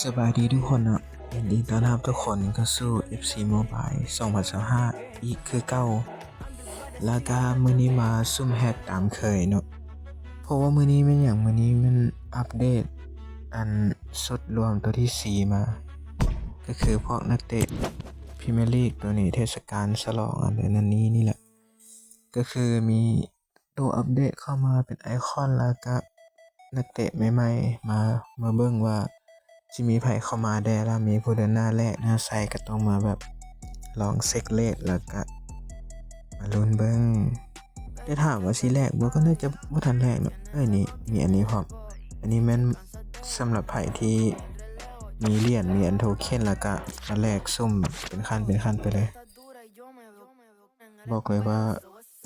สบายดีทุกคนนะยินดีต้อนรับทุกคนเข้าสู่ FC Mobile 2025อีกคือเก่าแล้วก็มื้อนี้มาซุ่มแฮกตามเคยเนาะเพราะว่ามื้อนี้มันอย่างมื้อนี้มันอัปเดตอันสุดรวมตัวที่4มาก็คือพวกนักเตะพรีเมียร์ลีกตัวนี้เทศกาลฉลองอันนั้นนี้นี่แหละก็คือมีตัวอัปเดตเข้ามาเป็นไอคอนแล้วก็นักเตะใหม่ๆมาเบิ่งว่าสิมีไผเข้ามาได้แล้วมีผู้เดินหน้าแรกหน้าใส่ก็ต้องมาแบบลองเช็คเลขแล้วก็มาลุ้นเบิ่งได้ถามว่าสิแรกบ่ก็น่าจะบ่ทันแรกเนาะนี่มีอันนี้พร้อมอันนี้แม่นสำหรับไผที่มีเหรียญมีอันโทเค็นแล้วก็มาแลกซุ่มเป็นขั้นไปเลยบอกเลยว่า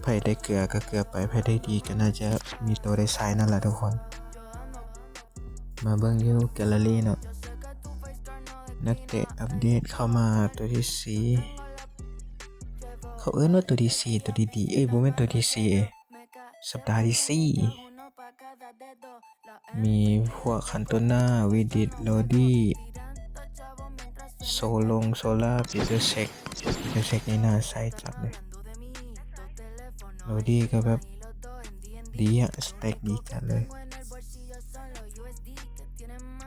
ไผได้เกลือก็เกลือไปไผได้ดีก็น่าจะมีตัวได้ใช้นั่นแหละทุกคนมาเบิ่งอยู่แกลเลอรี่เนาะนักเตะอัปเดตเข้ามาตัวที่4เขาเอิ้นว่าตัวที่4ตัวดีๆบ่แม่นตัวที่4สัปดาห์ที่4มีพวกคันโตนาวิดิตโรดี้โซล่าปีเตอร์เช็คนี่น่าใส่จัดเลยโรดี้ก็แบบดีอะสเต็กดีจัดเลย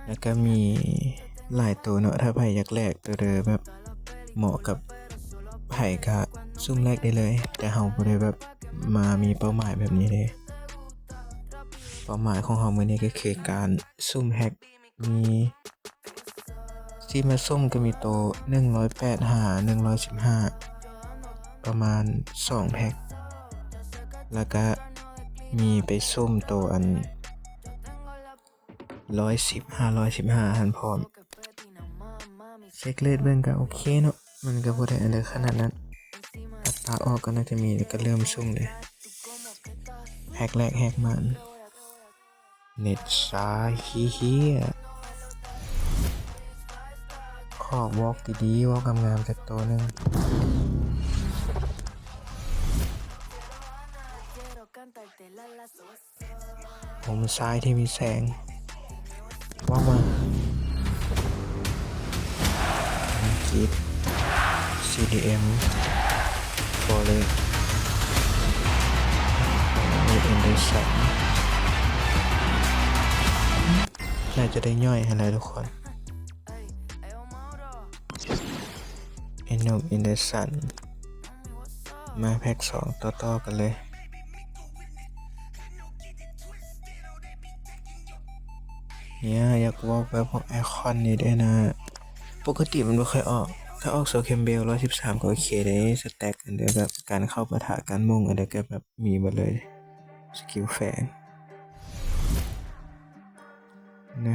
แล้วก็มีหลายตัวเนาะถ้าไผอยากแลกตัวเดิมแบบเหมาะกับไผก็ซุ่มแลกได้เลยแต่เฮาบ่ได้แบบมามีเป้าหมายแบบนี้เด้เป้าหมายของเฮามื้อนี้ก็คือการซุ่มแฮกมีที่มาซุ่มก็มีโต108 115ประมาณ2แพ็คแล้วก็มีไปซุ่มโตอัน110 515หันพร้อมเช็คเลทเบิ่งก็โอเคเนาะมันก็บ่ได้อันใดขนาดนั้นอัตราออกก็น่าจะมีแล้วก็เริ่มซุ่มเลยแฮกแรกแฮกมันเน็ตช้าเหี้ยขอวอล์กดีๆวอล์กงามๆจากตัวนึงผมซ้ายที่มีแสงวอล์กมาคิด CDM โฟเลตมีอินเดสันน่าจะได้ย่อยอะไรทุกคนอินเดสันมาแพ็ค2ต่อกันเลยเนี่ยอยากวอล์กแบบพวกไอคอนนี่ด้วยนะปกติมันไม่ค่อยออกถ้าออกโซเคมเบล113ก็โอเคได้สแต็กอันเดียวแบบการเข้าปะทะการมุ่งอันเดียวก็แบบมีหมดเลยสกิลแฝง1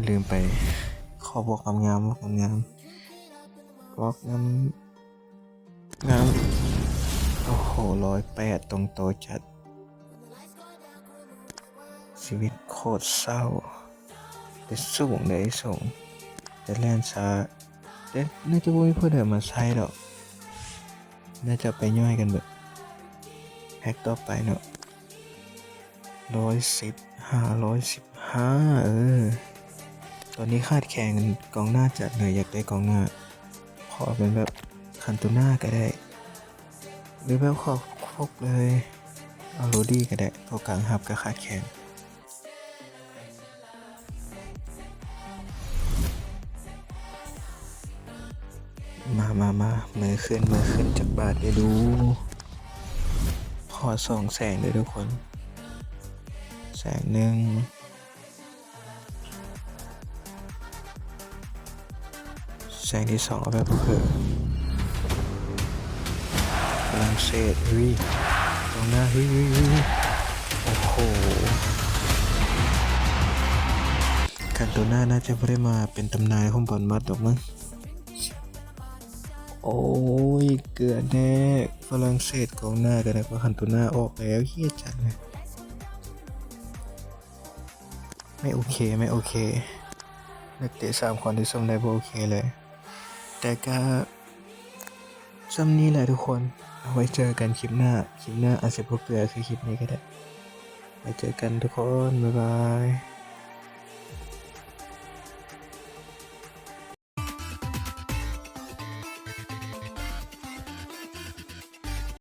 2ลืมไปขอบอกงามบอกงามโอ้โห108ตรงโตจัดชีวิตโคตรเศร้าแต่สูงได้สูงแต่แล่นช้าแต่น่าจะไม่พูดเดิมมาใช้หรอกน่าจะไปย่อยกันแบบแพ็คต่อไปเนาะ110 515ตอนนี้คาดแข่งกองหน้าจัดเลยอยากได้กองหน้าขอเป็นแบบคันตูน่าก็ได้หรือแบบขอครบเลยเอาโรดี้ก็ได้ตัวกลางหับก็คาดแข่งมามือขึ้นจากบาทไปดูขอ2 แสงเลยทุกคนแสงหนึ่งแสงที่2เอาแบบเผื่อฝรั่งเศสตรงหน้าโอ้โหคันโตน่าน่าจะไม่ได้มาเป็นตำนานของบอลมัดหรอกมั้งโอ้ยเกือบแน่ฝรั่งเศสกองหน้ากันนะเพราะคันโตน่าออกแล้วเฮี้ยจัดเลยไม่โอเคนักเตะ3 คนที่ส่งได้บ่โอเคเลยแต่ก็ซ้ำนี้แหละทุกคนเอาไว้เจอกันคลิปหน้าอาจจะบ่เกลือคือคลิปนี้ก็ได้ไว้เจอกันทุกคนบ๊ายบาย